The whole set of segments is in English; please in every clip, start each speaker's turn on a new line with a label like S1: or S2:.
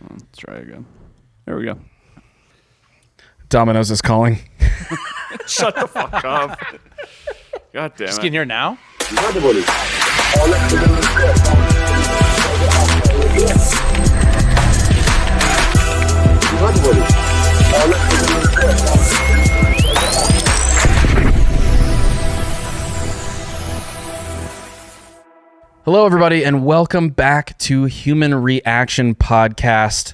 S1: Let's try again. There we go.
S2: Domino's is calling.
S1: Shut the fuck up. God damn it.
S3: Just getting here now?
S2: Hello, everybody, and welcome back to Human Reaction Podcast.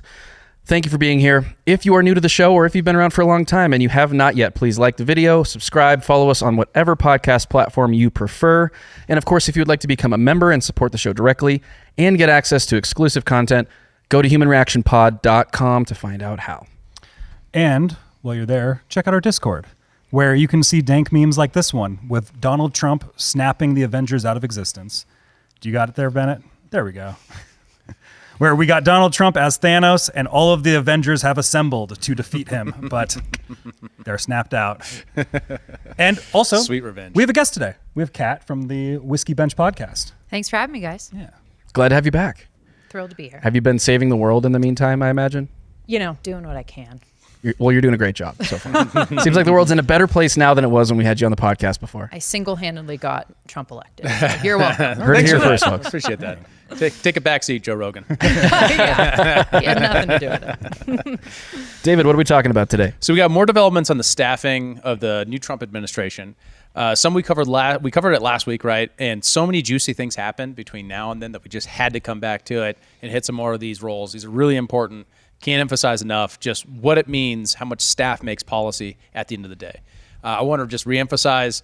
S2: Thank you for being here. If you are new to the show or if you've been around for a long time and you have not yet, please like the video, subscribe, follow us on whatever podcast platform you prefer. And of course, if you would like to become a member and support the show directly and get access to exclusive content, go to humanreactionpod.com to find out how.
S4: And while you're there, check out our Discord, where you can see dank memes like this one with Donald Trump snapping the Avengers out of existence. Do you got it there, Bennett? There we go. Where we got Donald Trump as Thanos and all of the Avengers have assembled to defeat him, but they're snapped out. And also,
S3: Sweet revenge.
S4: We have a guest today. We have Kat from the Whiskey Bench podcast.
S5: Thanks for having me, guys.
S4: Yeah.
S2: Glad to have you back.
S5: Thrilled to be here.
S2: Have you been saving the world in the meantime, I imagine?
S5: You know, doing what I can.
S2: You're doing a great job so far. Seems like the world's in a better place now than it was when we had you on the podcast before.
S5: I single-handedly got Trump elected. So you're welcome.
S2: Heard it here first, folks.
S3: Appreciate that. Take a back seat, Joe Rogan.
S5: Yeah. He had nothing to do with it.
S2: David, what are we talking about today?
S3: So we got more developments on the staffing of the new Trump administration. Some we covered it last week, right? And so many juicy things happened between now and then that we just had to come back to it and hit some more of these roles. These are really important. Can't emphasize enough just what it means, how much staff makes policy at the end of the day. I want to just reemphasize,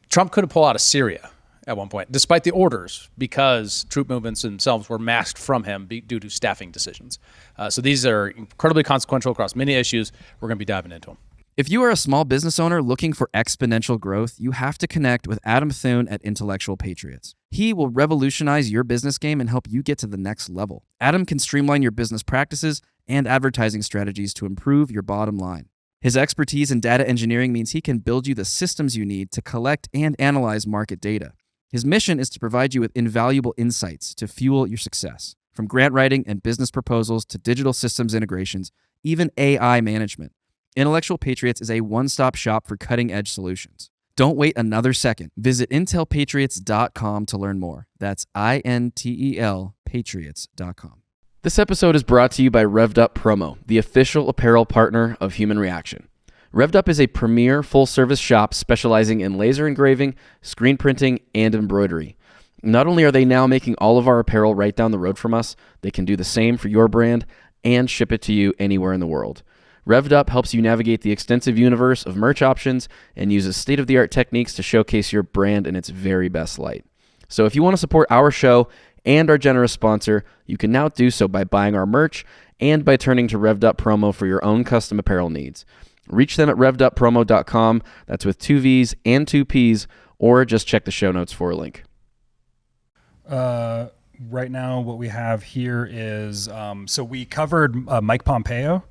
S3: Trump could have pulled out of Syria at one point, despite the orders, because troop movements themselves were masked from him due to staffing decisions. So these are incredibly consequential across many issues. We're going to be diving into them.
S2: If you are a small business owner looking for exponential growth, you have to connect with Adam Thune at Intellectual Patriots. He will revolutionize your business game and help you get to the next level. Adam can streamline your business practices and advertising strategies to improve your bottom line. His expertise in data engineering means he can build you the systems you need to collect and analyze market data. His mission is to provide you with invaluable insights to fuel your success. From grant writing and business proposals to digital systems integrations, even AI management. Intellectual Patriots is a one-stop shop for cutting-edge solutions. Don't wait another second. Visit intelpatriots.com to learn more. That's INTEL patriots.com. This episode is brought to you by Revved Up Promo, the official apparel partner of Human Reaction. Revved Up is a premier full-service shop specializing in laser engraving, screen printing, and embroidery. Not only are they now making all of our apparel right down the road from us, they can do the same for your brand and ship it to you anywhere in the world. Revved Up helps you navigate the extensive universe of merch options and uses state-of-the-art techniques to showcase your brand in its very best light. So if you want to support our show and our generous sponsor, you can now do so by buying our merch and by turning to Revved Up Promo for your own custom apparel needs. Reach them at revveduppromo.com. That's with 2 V's and 2 P's, or just check the show notes for a link.
S4: Right now, what we have here is, so we covered Mike Pompeo,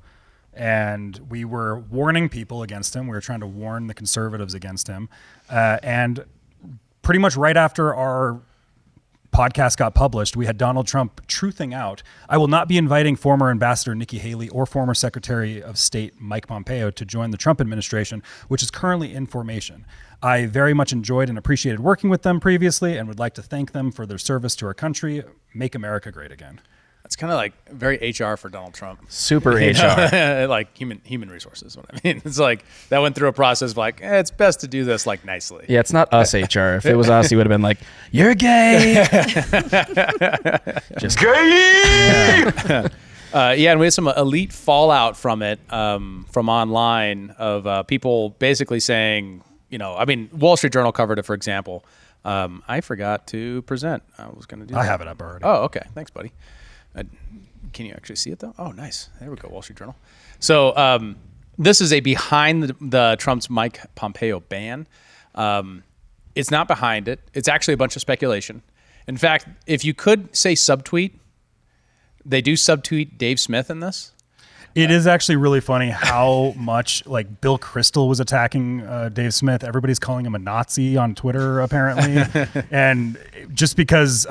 S4: and we were warning people against him. We were trying to warn the conservatives against him. And pretty much right after our podcast got published, we had Donald Trump truthing out, I will not be inviting former Ambassador Nikki Haley or former Secretary of State Mike Pompeo to join the Trump administration, which is currently in formation. I very much enjoyed and appreciated working with them previously and would like to thank them for their service to our country. Make America great again.
S3: It's kind of like very HR for Donald Trump.
S2: Super HR.
S3: Like human resources, what I mean. It's like that went through a process of like, it's best to do this like nicely.
S2: Yeah, it's not us HR. If it was us, he would have been like, you're gay. Just gay.
S3: Yeah, and we had some elite fallout from it, from online of people basically saying, Wall Street Journal covered it, for example. I forgot to present. I was going to do that.
S4: I have it up already.
S3: Oh, okay. Thanks, buddy. Can you actually see it, though? Oh, nice. There we go, Wall Street Journal. So this is a behind the Trump's Mike Pompeo ban. It's not behind it. It's actually a bunch of speculation. In fact, if you could say subtweet, they do subtweet Dave Smith in this.
S4: It is actually really funny how much like Bill Kristol was attacking Dave Smith. Everybody's calling him a Nazi on Twitter, apparently. And just because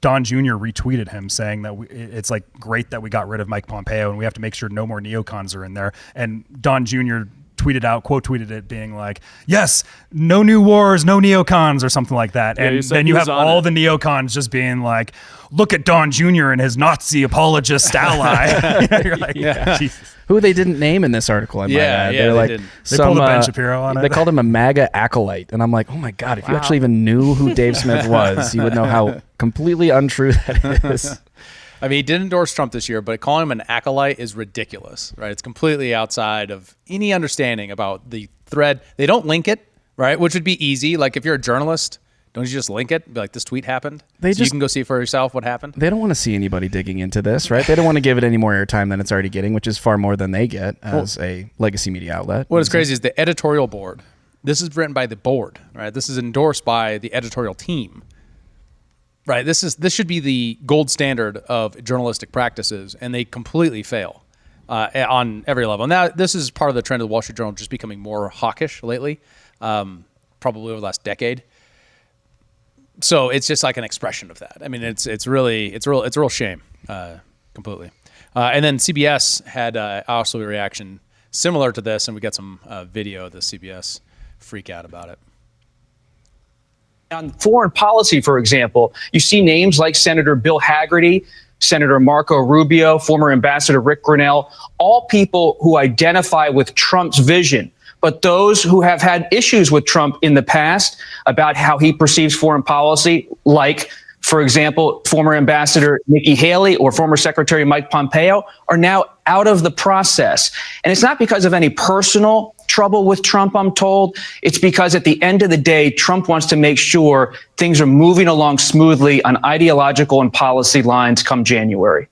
S4: Don Jr. retweeted him saying that it's like great that we got rid of Mike Pompeo and we have to make sure no more neocons are in there. And Don Jr. quote tweeted it being like, yes, no new wars, no neocons or something like that.
S1: Yeah,
S4: And then you have all the neocons just being like, look at Don Jr. and his Nazi apologist ally. You're like, Jesus.
S2: Who they didn't name in this article, I might add. They're like
S3: didn't.
S4: They pulled a Ben Shapiro on it.
S2: They called him a MAGA acolyte. And I'm like, oh my God, if you actually even knew who Dave Smith was, you would know how completely untrue that is.
S3: I mean, he did endorse Trump this year, but calling him an acolyte is ridiculous, right? It's completely outside of any understanding about the thread. They don't link it, right? Which would be easy. Like if you're a journalist, don't you just link it? Be like, this tweet happened? You can go see for yourself what happened?
S2: They don't want to see anybody digging into this, right? They don't want to give it any more airtime than it's already getting, which is far more than they get as a legacy media outlet.
S3: What is crazy is the editorial board. This is written by the board, right? This is endorsed by the editorial team. Right, this should be the gold standard of journalistic practices, and they completely fail on every level. Now, this is part of the trend of the Wall Street Journal just becoming more hawkish lately, probably over the last decade. So it's just like an expression of that. I mean, it's a real shame, completely. And then CBS had also a reaction similar to this, and we got some video of the CBS freak out about it.
S6: On foreign policy, for example, you see names like Senator Bill Hagerty, Senator Marco Rubio, former Ambassador Rick Grenell, all people who identify with Trump's vision. But those who have had issues with Trump in the past about how he perceives foreign policy, like, for example, former Ambassador Nikki Haley or former Secretary Mike Pompeo, are now out of the process. And it's not because of any personal trouble with Trump, I'm told. It's because at the end of the day, Trump wants to make sure things are moving along smoothly on ideological and policy lines come January.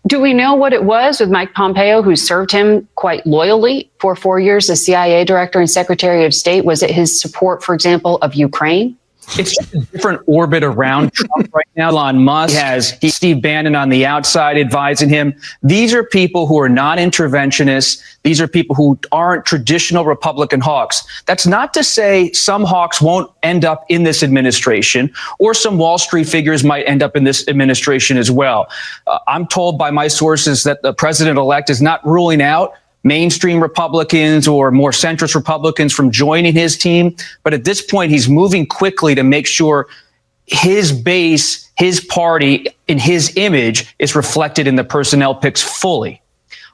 S7: Do we know what it was with Mike Pompeo, who served him quite loyally for 4 years as CIA director and Secretary of State? Was it his support, for example, of Ukraine?
S6: It's just a different orbit around Trump right now. Elon Musk has Steve Bannon on the outside advising him. These are people who are not interventionists. These are people who aren't traditional Republican hawks. That's not to say some hawks won't end up in this administration, or some Wall Street figures might end up in this administration as well. I'm told by my sources that the president-elect is not ruling out mainstream Republicans or more centrist Republicans from joining his team. But at this point, he's moving quickly to make sure his base, his party, and his image is reflected in the personnel picks fully.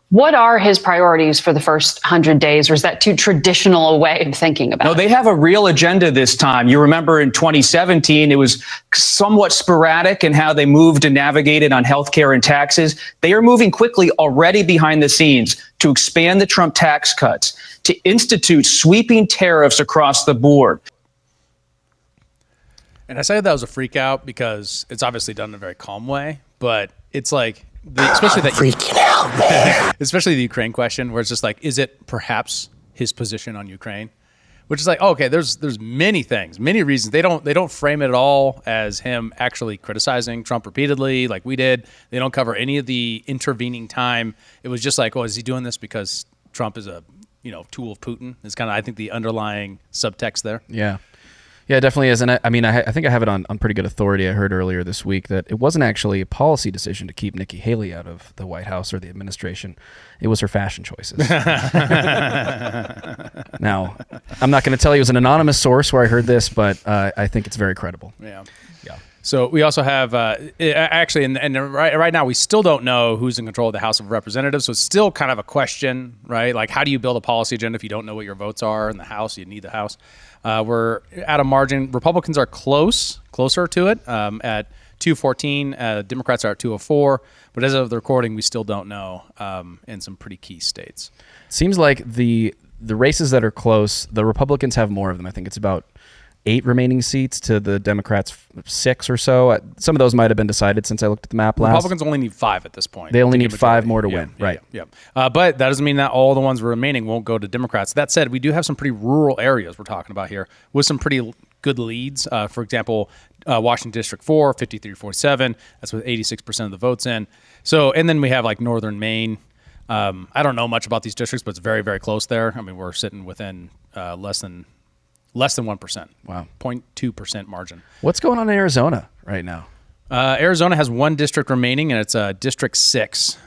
S7: What are his priorities for the first 100 days, or is that too traditional a way of thinking about it?
S6: No, they have a real agenda this time. You remember in 2017, it was somewhat sporadic in how they moved and navigated on healthcare and taxes. They are moving quickly already behind the scenes to expand the Trump tax cuts, to institute sweeping tariffs across the board.
S3: And I said that was a freak out because it's obviously done in a very calm way, but it's like, especially that freaking out, man. Especially the Ukraine question, where it's just like, is it perhaps his position on Ukraine? Which is like, okay, there's many things, many reasons. They don't frame it at all as him actually criticizing Trump repeatedly, like we did. They don't cover any of the intervening time. It was just like, oh, is he doing this because Trump is a tool of Putin? Is kind of, I think, the underlying subtext there.
S2: Yeah. Yeah, it definitely is. And I think I have it on pretty good authority. I heard earlier this week that it wasn't actually a policy decision to keep Nikki Haley out of the White House or the administration. It was her fashion choices. Now, I'm not going to tell you it was an anonymous source where I heard this, but I think it's very credible.
S3: Yeah. So we also have actually, and right now we still don't know who's in control of the House of Representatives. So it's still kind of a question, right? Like, how do you build a policy agenda if you don't know what your votes are in the House? You need the House. We're at a margin. Republicans are closer to it at 214. Democrats are at 204. But as of the recording, we still don't know in some pretty key states.
S2: Seems like the races that are close, the Republicans have more of them. I think it's about 8 remaining seats to the Democrats 6 or so. Some of those might have been decided since I looked at the map last.
S3: Republicans only need 5 at this point.
S2: They only need 5 more to win. Right.
S3: Yeah. But that doesn't mean that all the ones remaining won't go to Democrats. That said, we do have some pretty rural areas we're talking about here with some pretty good leads. For example, Washington District 4, 53-47. That's with 86% of the votes in. So, and then we have like Northern Maine. I don't know much about these districts, but it's very, very close there. I mean, we're sitting within less than 1%.
S2: Wow.
S3: 0.2% margin.
S2: What's going on in Arizona right now?
S3: Arizona has one district remaining, and it's District 6.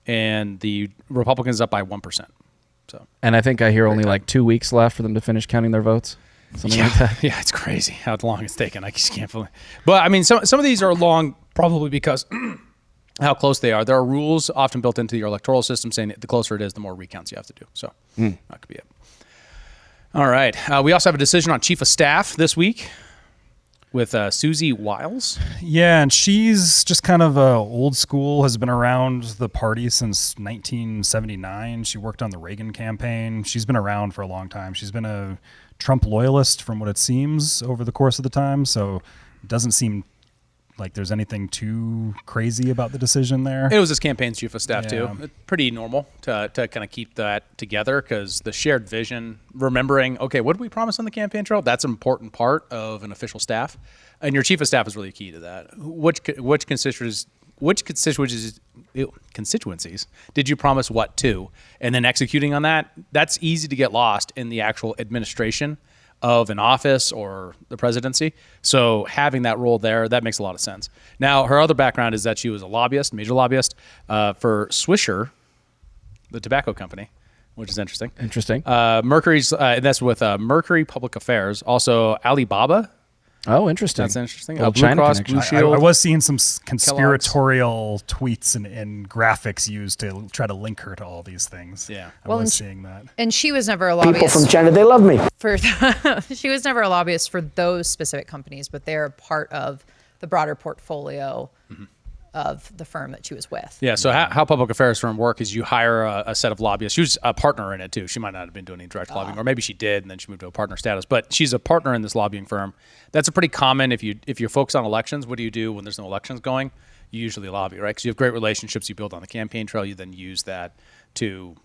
S3: And the Republicans up by 1%. So,
S2: And I think I hear only like 2 weeks left for them to finish counting their votes. Something like that.
S3: Yeah, it's crazy how long it's taken. I just can't believe. But I mean, some of these are long, probably because how close they are. There are rules often built into your electoral system saying the closer it is, the more recounts you have to do. So that could be it. All right. We also have a decision on chief of staff this week with Susie Wiles.
S4: Yeah, and she's just kind of old school, has been around the party since 1979. She worked on the Reagan campaign. She's been around for a long time. She's been a Trump loyalist from what it seems over the course of the time, so it doesn't seem like there's anything too crazy about the decision there.
S3: It was his campaign's chief of staff,
S4: Yeah.
S3: too. It's pretty normal to kind of keep that together because the shared vision, remembering, okay, what did we promise on the campaign trail? That's an important part of an official staff. And your chief of staff is really key to that. Which constituencies did you promise what to? And then executing on that, that's easy to get lost in the actual administration of an office or the presidency. So having that role there, that makes a lot of sense. Now, her other background is that she was a lobbyist, major lobbyist for Swisher, the tobacco company, which is interesting.
S2: Interesting.
S3: Mercury's, that's with Mercury Public Affairs. Also, Alibaba.
S2: Oh, interesting.
S3: That's interesting.
S2: Old
S3: Blue
S2: China
S3: Cross,
S2: connection.
S3: Blue Shield.
S4: I was seeing some conspiratorial tweets and graphics used to try to link her to all these things.
S3: Yeah.
S4: I was seeing that.
S5: And she was never a lobbyist.
S8: People from China, they love me.
S5: She was never a lobbyist for those specific companies, but they're part of the broader portfolio of the firm that she was with.
S3: Yeah, so how public affairs firm work is you hire a set of lobbyists. She was a partner in it too. She might not have been doing any direct lobbying, or maybe she did, and then she moved to a partner status. But she's a partner in this lobbying firm. That's a pretty common, if you focus on elections, what do you do when there's no elections going? You usually lobby, right? Because you have great relationships you build on the campaign trail. You then use that to,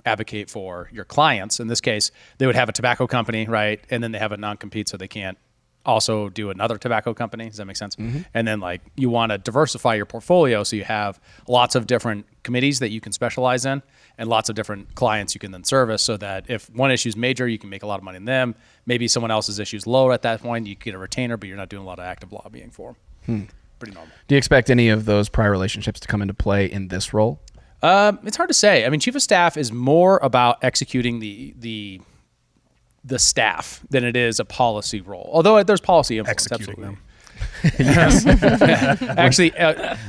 S3: advocate for your clients. In this case, they would have a tobacco company, right? And then they have a non-compete, so they can't also do another tobacco company. Does that make sense? And then you want to diversify your portfolio so you have lots of different committees that you can specialize in and lots of different clients you can then service so that if one issue is major, you can make a lot of money in them. Maybe someone else's issue is lower at that point. You get a retainer, but you're not doing a lot of active lobbying for them. Pretty normal.
S2: Do you expect any of those prior relationships to come into play in this role?
S3: It's hard to say. I mean, chief of staff is more about executing the staff than it is a policy role. Although there's policy influence,
S4: Executing
S3: absolutely.
S4: them.
S3: Actually,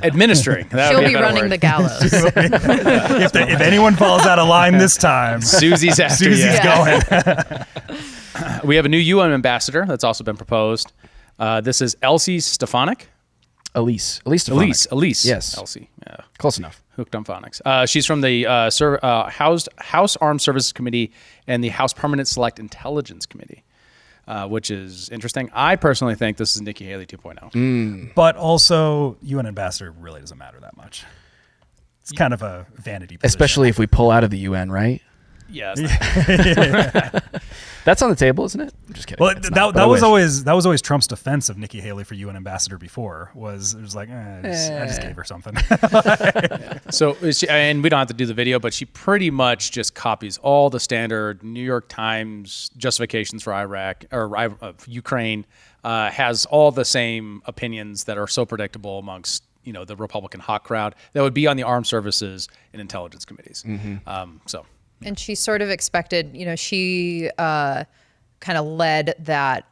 S3: administering. That
S5: She'll
S3: would
S5: be
S3: a better
S5: running
S3: word.
S5: the gallows.
S4: If anyone falls out of line this time,
S3: Susie's after
S4: Susie's
S3: you.
S4: going.
S3: We have a new UN ambassador that's also been proposed. This is Elsie Stefanik.
S2: Elise Stefanik.
S3: Elise.
S2: Yes.
S3: Elsie. Yeah.
S2: Close enough.
S3: Hooked on phonics. She's from the House Armed Services Committee and the House Permanent Select Intelligence Committee, which is interesting. I personally think this is Nikki Haley 2.0.
S4: But also, UN ambassador really doesn't matter that much. It's kind of a vanity position.
S2: Especially if we pull out of the UN, right?
S3: Yeah.
S2: That's on the table, isn't it? I'm just kidding.
S4: Well,
S2: It's not, but
S4: that
S2: I
S4: was
S2: wish.
S4: always Trump's defense of Nikki Haley for UN ambassador before was it was like I just gave her something.
S3: So, and we don't have to do the video, but she pretty much just copies all the standard New York Times justifications for Iraq or Ukraine. Has all the same opinions that are so predictable amongst the Republican hawk crowd that would be on the armed services and intelligence committees.
S5: And she sort of expected, she kind of led that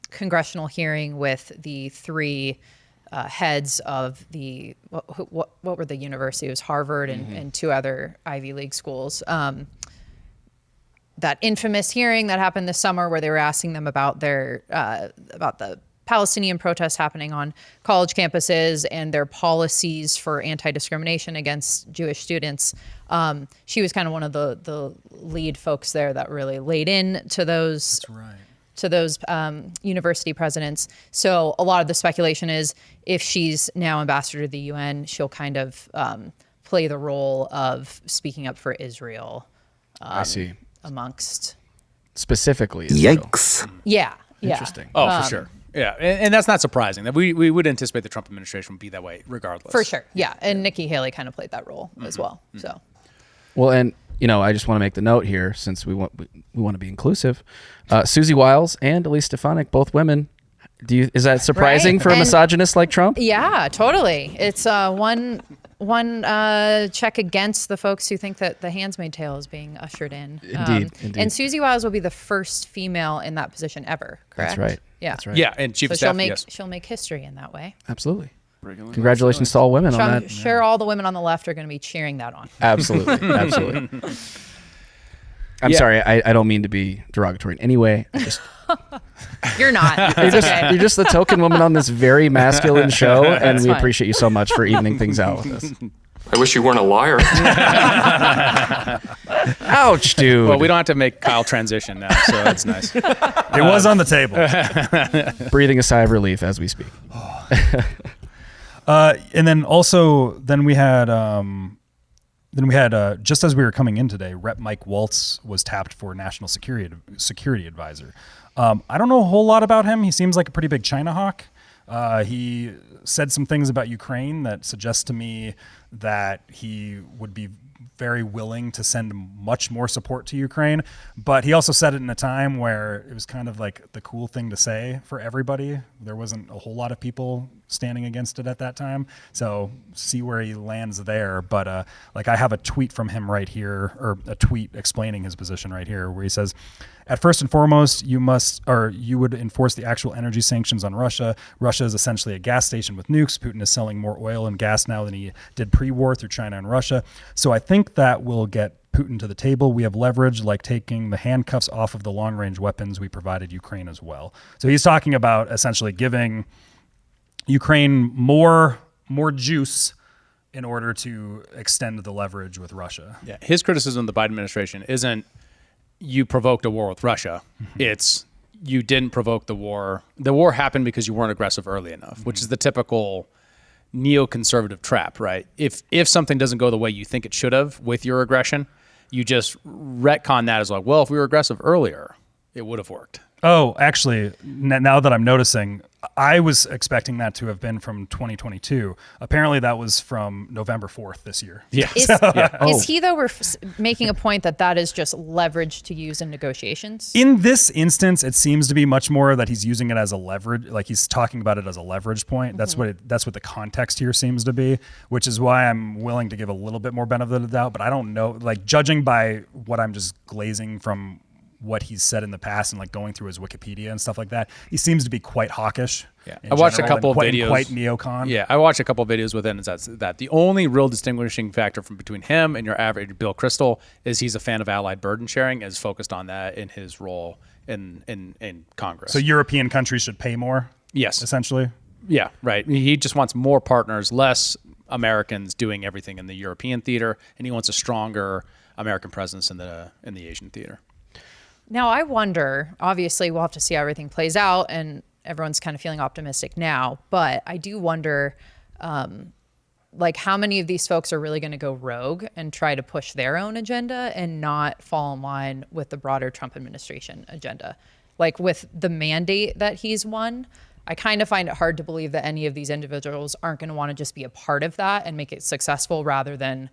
S5: congressional hearing with the three heads of the, what were the universities? It was Harvard and two other Ivy League schools. That infamous hearing that happened this summer where they were asking them about about the Palestinian protests happening on college campuses and their policies for anti-discrimination against Jewish students. She was kind of one of the lead folks there that really laid in to those. That's right. To those university presidents. So a lot of the speculation is if she's now ambassador to the UN, she'll kind of play the role of speaking up for Israel.
S2: I see.
S5: Amongst.
S2: Specifically Israel.
S8: Yikes.
S5: Yeah.
S2: Interesting.
S3: Oh, for sure. Yeah, and that's not surprising. That we would anticipate the Trump administration would be that way regardless.
S5: For sure. Yeah. And Nikki Haley kind of played that role as well. So.
S2: Well, and I just want to make the note here since we want to be inclusive. Susie Wiles and Elise Stefanik, both women, Is that surprising
S5: Right.
S2: for a
S5: And-
S2: misogynist like Trump?
S5: Yeah, totally. It's one check against the folks who think that the Handmaid's Tale is being ushered in.
S2: Indeed.
S5: And Susie Wiles will be the first female in that position ever. Correct?
S2: That's right.
S5: Yeah.
S2: That's right.
S3: Yeah, and chief
S5: So
S3: of staff.
S5: she'll
S3: yes.
S5: make history in that way.
S2: Absolutely. Congratulations to all women
S5: So
S2: on
S5: I'm
S2: that.
S5: sure all the women on the left are going to be cheering that on.
S2: Absolutely. Absolutely. I'm
S3: Yeah.
S2: sorry. I don't mean to be derogatory in any way.
S5: You're not.
S2: You're
S5: It's okay.
S2: you're just the token woman on this very masculine show, and we
S5: fine.
S2: appreciate you so much for evening things out with us.
S1: I wish you weren't a liar.
S2: Ouch, dude.
S3: Well, we don't have to make Kyle transition now, so that's nice.
S4: It was on the table.
S2: Breathing a sigh of relief as we speak.
S4: And then also, then we had just as we were coming in today, Rep. Mike Waltz was tapped for national security advisor. I don't know a whole lot about him. He seems like a pretty big China hawk. He said some things about Ukraine that suggest to me that he would be very willing to send much more support to Ukraine. But he also said it in a time where it was kind of like the cool thing to say for everybody. There wasn't a whole lot of people standing against it at that time. So see where he lands there. But like I have a tweet from him right here, or a tweet explaining his position right here, where he says, "At first and foremost, you would enforce the actual energy sanctions on Russia. Russia is essentially a gas station with nukes. Putin is selling more oil and gas now than he did pre-war through China and Russia. So I think that will get Putin to the table. We have leverage, like taking the handcuffs off of the long-range weapons we provided Ukraine as well." So he's talking about essentially giving Ukraine more juice in order to extend the leverage with Russia.
S3: Yeah, his criticism of the Biden administration isn't you provoked a war with Russia. It's you didn't provoke the war. The war happened because you weren't aggressive early enough, which is the typical neoconservative trap, right? If something doesn't go the way you think it should have with your aggression, you just retcon that as like, well, if we were aggressive earlier, it would have worked.
S4: Oh, actually, now that I'm noticing, I was expecting that to have been from 2022. Apparently, that was from November 4th this year.
S3: Yeah.
S5: Is he though making a point that is just leverage to use in negotiations?
S4: In this instance, it seems to be much more that he's using it as a leverage, like he's talking about it as a leverage point. That's what the context here seems to be, which is why I'm willing to give a little bit more benefit of the doubt. But I don't know, like judging by what I'm just glazing from what he's said in the past and like going through his Wikipedia and stuff like that, he seems to be quite hawkish.
S3: Yeah,
S4: in
S3: I watched
S4: general
S3: a couple
S4: and
S3: of
S4: quite,
S3: videos.
S4: quite neocon.
S3: Yeah, I watched a couple of videos with him. That the only real distinguishing factor from between him and your average Bill Kristol is he's a fan of allied burden sharing, as focused on that in his role in Congress.
S4: So European countries should pay more.
S3: Yes,
S4: essentially.
S3: Yeah, right. He just wants more partners, less Americans doing everything in the European theater, and he wants a stronger American presence in the Asian theater.
S5: Now, I wonder, obviously, we'll have to see how everything plays out, and everyone's kind of feeling optimistic now, but I do wonder, like, how many of these folks are really going to go rogue and try to push their own agenda and not fall in line with the broader Trump administration agenda? Like, with the mandate that he's won, I kind of find it hard to believe that any of these individuals aren't going to want to just be a part of that and make it successful rather than,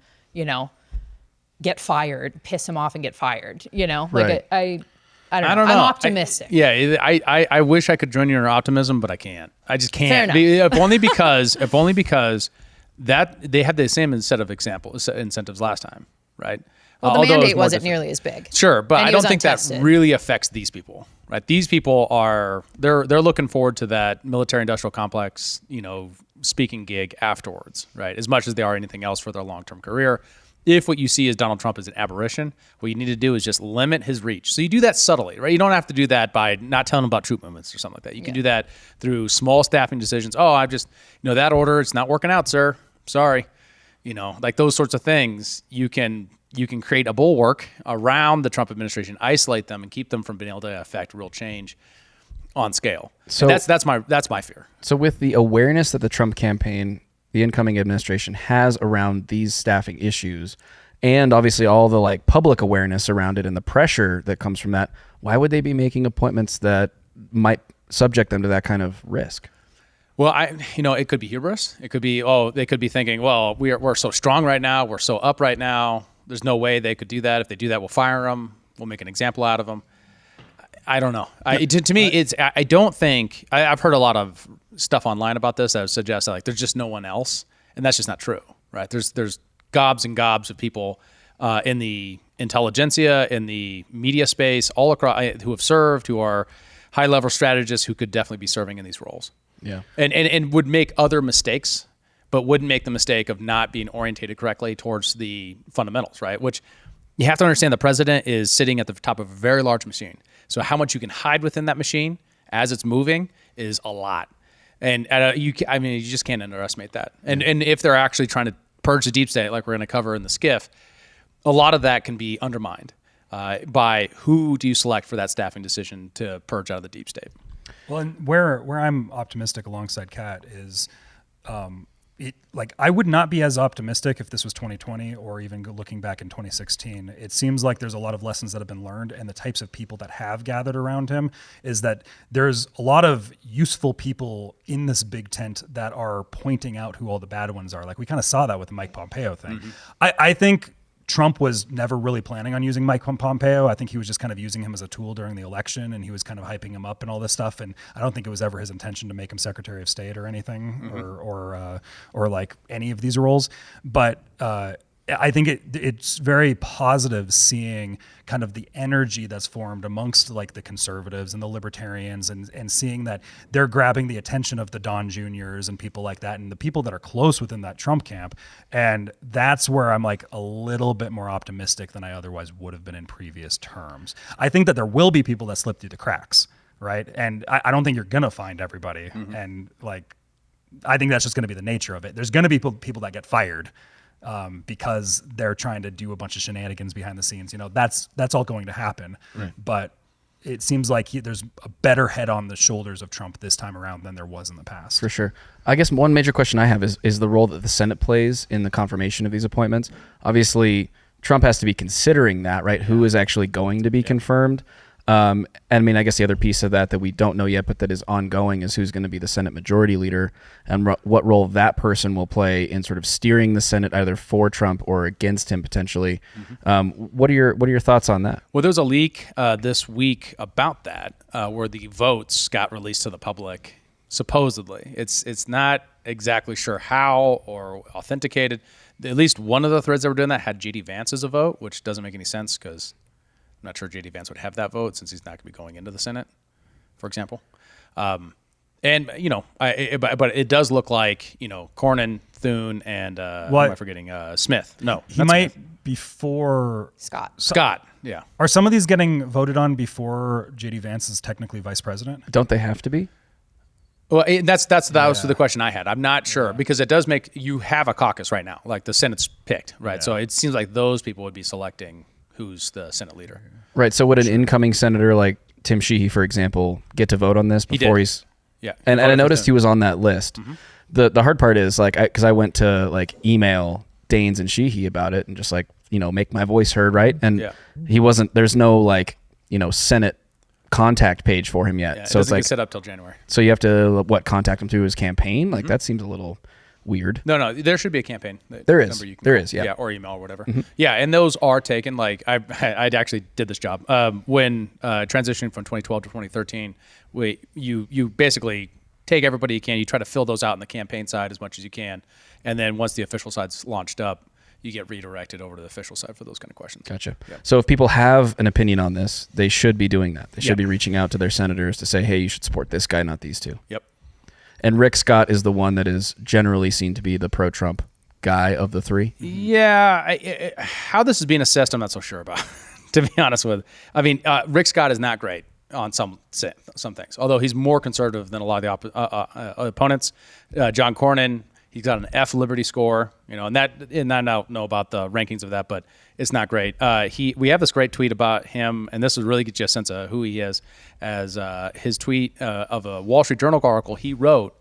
S5: get fired, piss him off and get fired, Like
S2: Right.
S5: I don't know.
S2: know.
S5: I'm optimistic.
S3: I wish I could join your optimism, but I can't. I just can't.
S5: Fair enough.
S3: If only because that they had the same set of incentives last time, right?
S5: Well, the
S3: Although it was
S5: mandate
S3: more
S5: wasn't
S3: different.
S5: nearly as big.
S3: Sure, but
S5: And
S3: I
S5: he
S3: don't
S5: was
S3: think that
S5: untested.
S3: really affects these people, right? These people they're looking forward to that military-industrial complex, speaking gig afterwards, right? As much as they are anything else for their long-term career. If what you see as Donald Trump is an aberration, what you need to do is just limit his reach. So you do that subtly, right? You don't have to do that by not telling him about troop movements or something like that. You can do that through small staffing decisions. Oh, I've just, that order, it's not working out, sir. Sorry. Like those sorts of things, you can create a bulwark around the Trump administration, isolate them, and keep them from being able to affect real change on scale.
S2: So
S3: And that's my fear.
S2: So with the awareness that the Trump campaign, the incoming administration has around these staffing issues, and obviously all the like public awareness around it and the pressure that comes from that, why would they be making appointments that might subject them to that kind of risk?
S3: Well, it could be hubris. It could be, they could be thinking, well, we're so strong right now. We're so up right now. There's no way they could do that. If they do that, we'll fire them. We'll make an example out of them. I don't know. To me, it's. I don't think I've heard a lot of stuff online about this that suggests that like there's just no one else, and that's just not true, right? There's gobs and gobs of people in the intelligentsia, in the media space, all across who have served, who are high level strategists who could definitely be serving in these roles.
S2: Yeah,
S3: and would make other mistakes, but wouldn't make the mistake of not being orientated correctly towards the fundamentals, right? Which you have to understand, the president is sitting at the top of a very large machine. So how much you can hide within that machine as it's moving is a lot. And you just can't underestimate that. And if they're actually trying to purge the deep state, like we're going to cover in the skiff, a lot of that can be undermined by who do you select for that staffing decision to purge out of the deep state.
S4: Well, and where I'm optimistic alongside Kat is, I would not be as optimistic if this was 2020 or even looking back in 2016. It seems like there's a lot of lessons that have been learned, and the types of people that have gathered around him is that there's a lot of useful people in this big tent that are pointing out who all the bad ones are. Like we kind of saw that with the Mike Pompeo thing.
S3: Mm-hmm.
S4: I think Trump was never really planning on using Mike Pompeo. I think he was just kind of using him as a tool during the election, and he was kind of hyping him up and all this stuff. And I don't think it was ever his intention to make him Secretary of State or anything, or like any of these roles. But I think it's very positive seeing kind of the energy that's formed amongst like the conservatives and the libertarians, and seeing that they're grabbing the attention of the Don Juniors and people like that, and the people that are close within that Trump camp. And that's where I'm like a little bit more optimistic than I otherwise would have been in previous terms. I think that there will be people that slip through the cracks, right? And I don't think you're going to find everybody. And like, I think that's just going to be the nature of it. There's going to be people that get fired because they're trying to do a bunch of shenanigans behind the scenes. That's all going to happen. Right. But it seems like there's a better head on the shoulders of Trump this time around than there was in the past.
S2: for sure. I guess one major question I have is the role that the Senate plays in the confirmation of these appointments. Obviously, Trump has to be considering that, right? Who is actually going to be confirmed? And I mean, I guess the other piece of that we don't know yet, but that is ongoing, is who's going to be the Senate Majority Leader, and what role that person will play in sort of steering the Senate either for Trump or against him potentially. What are your thoughts on that?
S3: Well, there's a leak this week about that, where the votes got released to the public. Supposedly, it's not exactly sure how or authenticated. At least one of the threads that were doing that had J.D. Vance as a vote, which doesn't make any sense because I'm not sure J.D. Vance would have that vote since he's not going to be going into the Senate, for example. But it does look like, Cornyn, Thune, and who am I forgetting? Smith. No,
S4: he might
S3: Smith.
S4: Before
S3: Scott. Yeah.
S4: Are some of these getting voted on before J.D. Vance is technically vice president?
S2: Don't they have to be?
S3: Well, that was the question I had. I'm not sure because it does make you have a caucus right now, like the Senate's picked, right? Yeah. So it seems like those people would be selecting who's the Senate leader. Right.
S2: So would an incoming senator like Tim Sheehy, for example, get to vote on this before he's?
S3: Yeah.
S2: And I noticed he was on that list. Mm-hmm. The hard part is because I went to email Daines and Sheehy about it and just make my voice heard, right? And he wasn't. There's no Senate contact page for him yet.
S3: Yeah,
S2: so
S3: it doesn't get set up till January.
S2: So you have to contact him through his campaign? Like that seems a little weird.
S3: No, there should be a campaign.
S2: There is, yeah.
S3: Yeah, or email or whatever. Mm-hmm. Yeah, and those are taken. Like I actually did this job when transitioning from 2012 to 2013. You basically take everybody you can. You try to fill those out on the campaign side as much as you can, and then once the official side's launched up, you get redirected over to the official side for those kind of questions.
S2: Gotcha.
S3: Yep.
S2: So if people have an opinion on this, they should be doing that. They should be reaching out to their senators to say, hey, you should support this guy, not these two.
S3: Yep.
S2: And Rick Scott is the one that is generally seen to be the pro-Trump guy of the three.
S3: Yeah. How this is being assessed, I'm not so sure about, to be honest with you. I mean, Rick Scott is not great on some things, although he's more conservative than a lot of the opponents. John Cornyn, he's got an F Liberty score, and I don't know about the rankings of that, but it's not great. We have this great tweet about him, and this will really get you a sense of who he is, as his tweet of a Wall Street Journal article he wrote